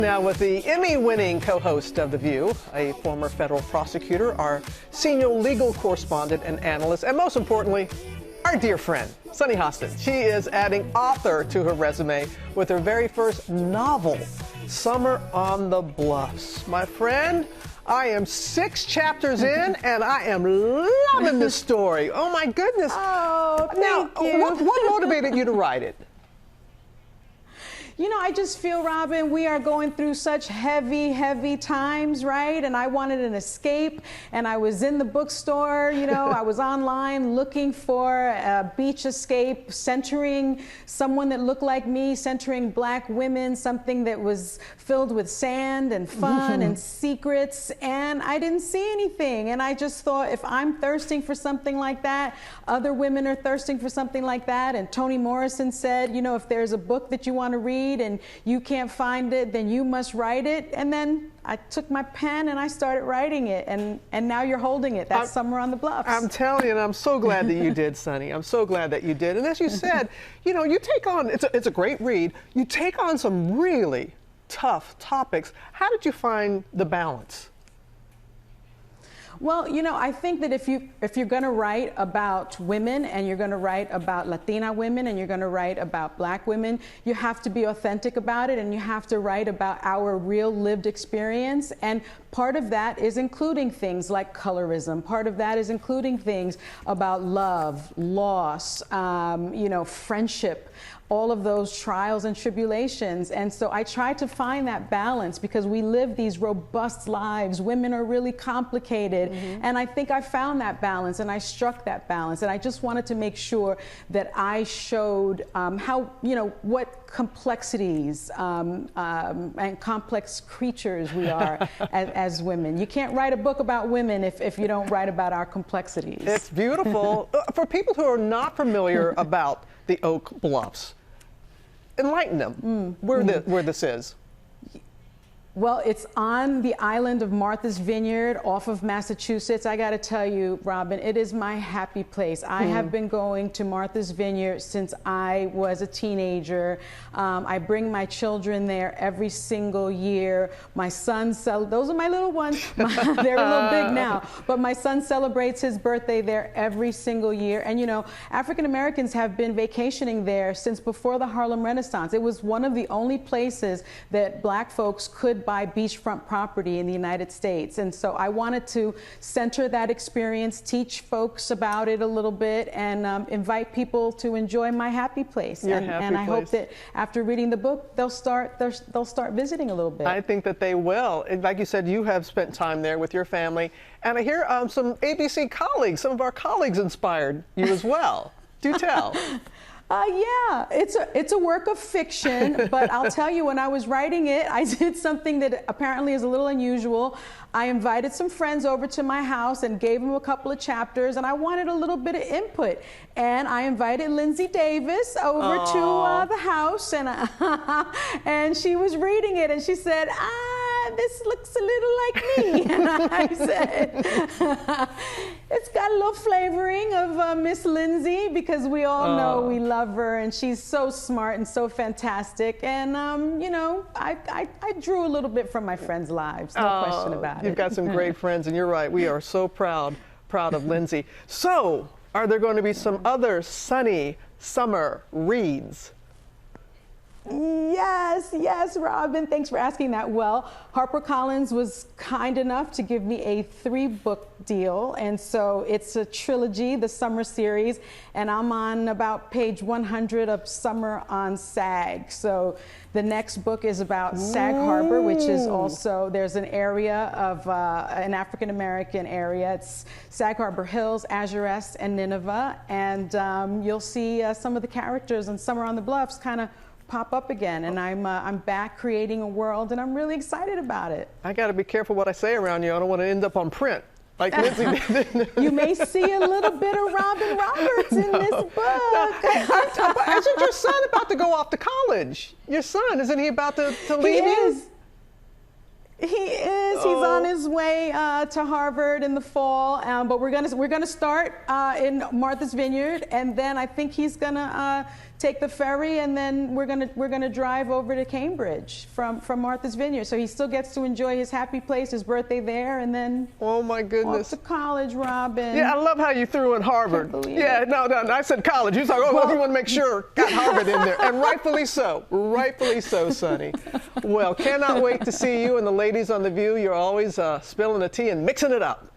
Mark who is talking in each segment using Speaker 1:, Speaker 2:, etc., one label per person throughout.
Speaker 1: Now with the Emmy-winning co-host of The View, a former federal prosecutor, our senior legal correspondent and analyst, and most importantly, our dear friend, Sunny Hostin. She is adding author to her resume with her very first novel, Summer on the Bluffs. My friend, I am 6 chapters in, and I am loving this story. Oh my goodness.
Speaker 2: Oh, thank you.
Speaker 1: What motivated you to write it?
Speaker 2: You know, I just feel, Robin, we are going through such heavy times, right? And I wanted an escape, and I was in the bookstore, you know, I was online looking for a beach escape, centering someone that looked like me, centering Black women, something that was filled with sand and fun and secrets, and I didn't see anything. And I just thought, if I'm thirsting for something like that, other women are thirsting for something like that. And Toni Morrison said, you know, if there's a book that you want to read and you can't find it, then you must write it. And then I took my pen and I started writing it, and now you're holding it. That's Summer on the Bluffs.
Speaker 1: I'm telling you, and I'm so glad that you did, Sunny. I'm so glad that you did. And as you said, you know, you take on, it's a great read. You take on some really tough topics. How did you find the balance?
Speaker 2: Well, you know, I think that if you're going to write about women, and you're going to write about Latina women, and you're going to write about Black women, you have to be authentic about it, and you have to write about our real lived experience. And part of that is including things like colorism. Part of that is including things about love, loss, you know, friendship, all of those trials and tribulations. And so I try to find that balance, because we live these robust lives. Women are really complicated. And I think I found that balance, and I struck that balance. And I just wanted to make sure that I showed how, you know, what complexities and complex creatures we are as women. You can't write a book about women if you don't write about our complexities.
Speaker 1: It's beautiful. For people who are not familiar about the Oak Bluffs, enlighten them where this is.
Speaker 2: Well, it's on the island of Martha's Vineyard off of Massachusetts. I got to tell you, Robin, it is my happy place. I have been going to Martha's Vineyard since I was a teenager. I bring my children there every single year. My son, those are my little ones. They're a little big now, but my son celebrates his birthday there every single year. And you know, African Americans have been vacationing there since before the Harlem Renaissance. It was one of the only places that Black folks could buy beachfront property in the United States. And so I wanted to center that experience, teach folks about it a little bit, and invite people to enjoy my happy place. And I hope that after reading the book, they'll start visiting a little bit.
Speaker 1: I think that they will. And like you said, you have spent time there with your family. And I hear some ABC colleagues, some of our colleagues inspired you as well. Do tell.
Speaker 2: Yeah, it's a work of fiction, but I'll tell you, when I was writing it, I did something that apparently is a little unusual. I invited some friends over to my house and gave them a couple of chapters, and I wanted a little bit of input. And I invited Lindsay Davis over to the house, and she was reading it, and she said, this looks a little like me. And I said, it's got a little flavoring of Miss Lindsay, because we all know we love her, and she's so smart and so fantastic. And, you know, I drew a little bit from my friends' lives, no question about it.
Speaker 1: You've got some great friends, and you're right. We are so proud of Lindsay. So, are there going to be some other Sunny summer reads?
Speaker 2: Yes, Robin. Thanks for asking that. Well, HarperCollins was kind enough to give me a 3-book deal, and so it's a trilogy, the summer series, and I'm on about page 100 of Summer on SAG. So the next book is about Sag Harbor, which is also, there's an area of an African-American area. It's Sag Harbor Hills, Azurest, and Nineveh, and you'll see some of the characters in Summer on the Bluffs kind of pop up again, and I'm back creating a world, and I'm really excited about it.
Speaker 1: I got to be careful what I say around you. I don't want to end up on print like Lindsay did.
Speaker 2: You may see a little bit of Robin Roberts in this book.
Speaker 1: Isn't your son about to go off to college? Your son, isn't he about to leave you?
Speaker 2: He is. He's on his way to Harvard in the fall, but we're gonna start in Martha's Vineyard, and then I think he's gonna take the ferry, and then we're gonna drive over to Cambridge from Martha's Vineyard. So he still gets to enjoy his happy place, his birthday there, and then
Speaker 1: oh my goodness,
Speaker 2: off to college, Robin.
Speaker 1: Yeah, I love how you threw in Harvard.
Speaker 2: Yeah,
Speaker 1: no, I said college. You was like, oh, well, everyone make sure got Harvard in there, and rightfully so, Sonny. Well, cannot wait to see you and the ladies on The View. You're always spilling the tea and mixing it up.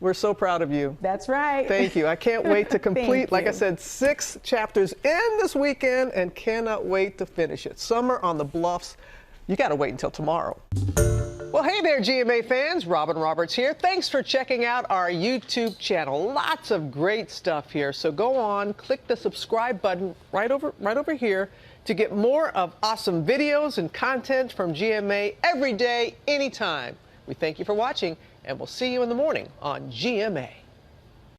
Speaker 1: We're so proud of you.
Speaker 2: That's right.
Speaker 1: Thank you. I can't wait to complete, like I said, 6 chapters in this weekend, and cannot wait to finish it. Summer on the Bluffs. You got to wait until tomorrow. Well, hey there, GMA fans. Robin Roberts here. Thanks for checking out our YouTube channel. Lots of great stuff here. So go on, click the subscribe button right over here to get more of awesome videos and content from GMA every day, anytime. We thank you for watching, and we'll see you in the morning on GMA.